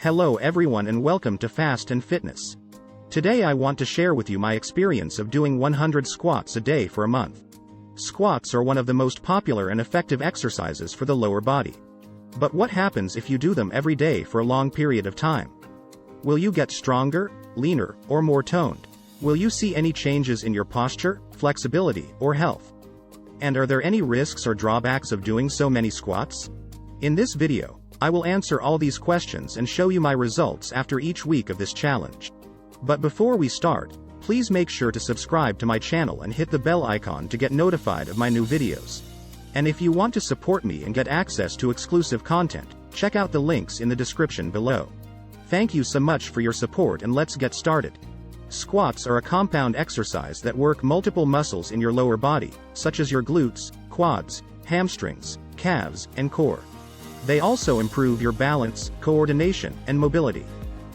Hello everyone and welcome to Fast and Fitness. Today I want to share with you my experience of doing 100 squats a day for a month. Squats are one of the most popular and effective exercises for the lower body. But what happens if you do them every day for a long period of time? Will you get stronger, leaner, or more toned? Will you see any changes in your posture, flexibility, or health? And are there any risks or drawbacks of doing so many squats? In this video, I will answer all these questions and show you my results after each week of this challenge. But before we start, please make sure to subscribe to my channel and hit the bell icon to get notified of my new videos. And if you want to support me and get access to exclusive content, check out the links in the description below. Thank you so much for your support and let's get started. Squats are a compound exercise that work multiple muscles in your lower body, such as your glutes, quads, hamstrings, calves, and core. They also improve your balance, coordination, and mobility.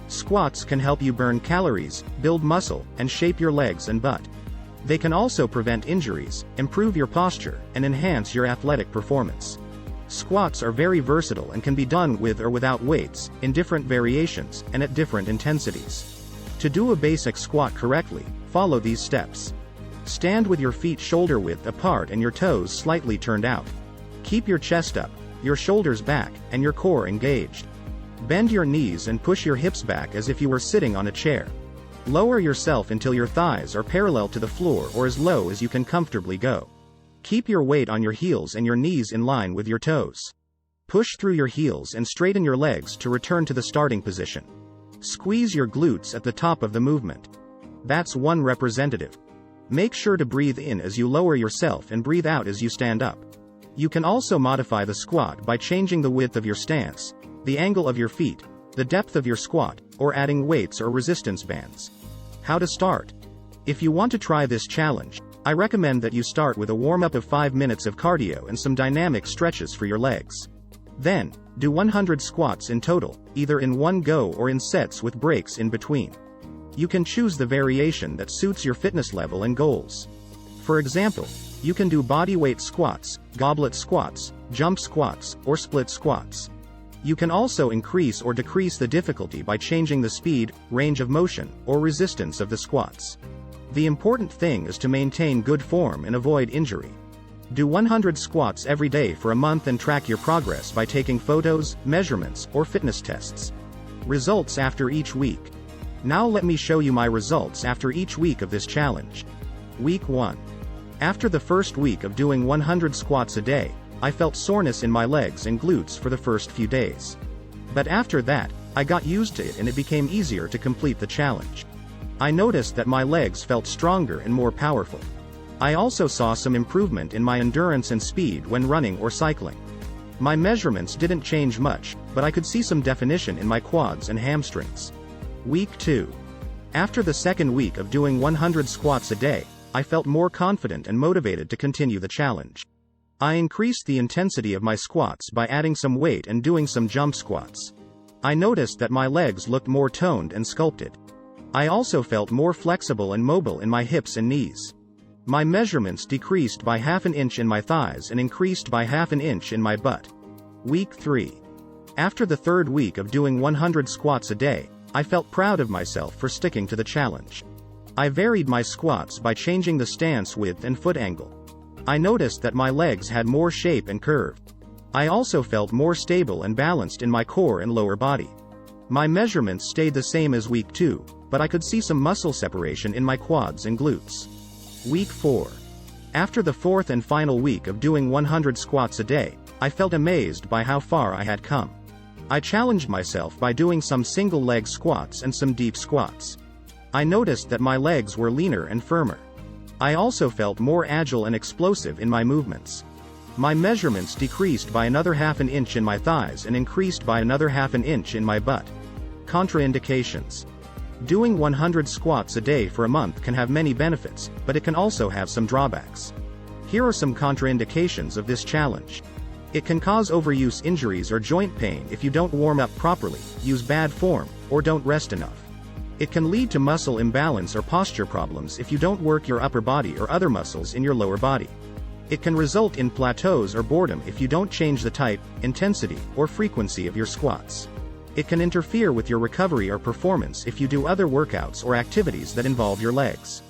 Squats can help you burn calories, build muscle, and shape your legs and butt. They can also prevent injuries, improve your posture, and enhance your athletic performance. Squats are very versatile and can be done with or without weights, in different variations, and at different intensities. To do a basic squat correctly, follow these steps. Stand with your feet shoulder width apart and your toes slightly turned out. Keep your chest up, your shoulders back, and your core engaged. Bend your knees and push your hips back as if you were sitting on a chair. Lower yourself until your thighs are parallel to the floor or as low as you can comfortably go. Keep your weight on your heels and your knees in line with your toes. Push through your heels and straighten your legs to return to the starting position. Squeeze your glutes at the top of the movement. That's one representative. Make sure to breathe in as you lower yourself and breathe out as you stand up. You can also modify the squat by changing the width of your stance, the angle of your feet, the depth of your squat, or adding weights or resistance bands. How to start? If you want to try this challenge, I recommend that you start with a warm-up of 5 minutes of cardio and some dynamic stretches for your legs. Then, do 100 squats in total, either in one go or in sets with breaks in between. You can choose the variation that suits your fitness level and goals. For example, you can do bodyweight squats, goblet squats, jump squats, or split squats. You can also increase or decrease the difficulty by changing the speed, range of motion, or resistance of the squats. The important thing is to maintain good form and avoid injury. Do 100 squats every day for a month and track your progress by taking photos, measurements, or fitness tests. Results after each week. Now let me show you my results after each week of this challenge. Week 1. After the first week of doing 100 squats a day, I felt soreness in my legs and glutes for the first few days. But after that, I got used to it and it became easier to complete the challenge. I noticed that my legs felt stronger and more powerful. I also saw some improvement in my endurance and speed when running or cycling. My measurements didn't change much, but I could see some definition in my quads and hamstrings. Week 2. After the second week of doing 100 squats a day, I felt more confident and motivated to continue the challenge. I increased the intensity of my squats by adding some weight and doing some jump squats. I noticed that my legs looked more toned and sculpted. I also felt more flexible and mobile in my hips and knees. My measurements decreased by ½ an inch in my thighs and increased by ½ an inch in my butt. Week 3. After the third week of doing 100 squats a day, I felt proud of myself for sticking to the challenge. I varied my squats by changing the stance width and foot angle. I noticed that my legs had more shape and curve. I also felt more stable and balanced in my core and lower body. My measurements stayed the same as week 2, but I could see some muscle separation in my quads and glutes. Week 4. After the fourth and final week of doing 100 squats a day, I felt amazed by how far I had come. I challenged myself by doing some single leg squats and some deep squats. I noticed that my legs were leaner and firmer. I also felt more agile and explosive in my movements. My measurements decreased by another ½ an inch in my thighs and increased by another ½ an inch in my butt. Contraindications. Doing 100 squats a day for a month can have many benefits, but it can also have some drawbacks. Here are some contraindications of this challenge. It can cause overuse injuries or joint pain if you don't warm up properly, use bad form, or don't rest enough. It can lead to muscle imbalance or posture problems if you don't work your upper body or other muscles in your lower body. It can result in plateaus or boredom if you don't change the type, intensity, or frequency of your squats. It can interfere with your recovery or performance if you do other workouts or activities that involve your legs.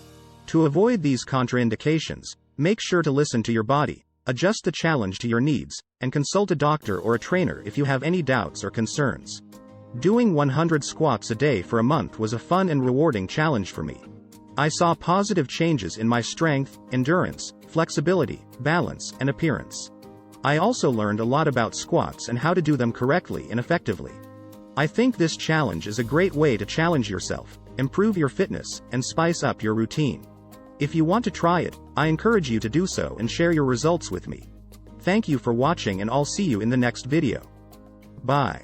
To avoid these contraindications, make sure to listen to your body, adjust the challenge to your needs, and consult a doctor or a trainer if you have any doubts or concerns. Doing 100 squats a day for a month was a fun and rewarding challenge for me. I saw positive changes in my strength, endurance, flexibility, balance, and appearance. I also learned a lot about squats and how to do them correctly and effectively. I think this challenge is a great way to challenge yourself, improve your fitness, and spice up your routine. If you want to try it, I encourage you to do so and share your results with me. Thank you for watching, and I'll see you in the next video. Bye.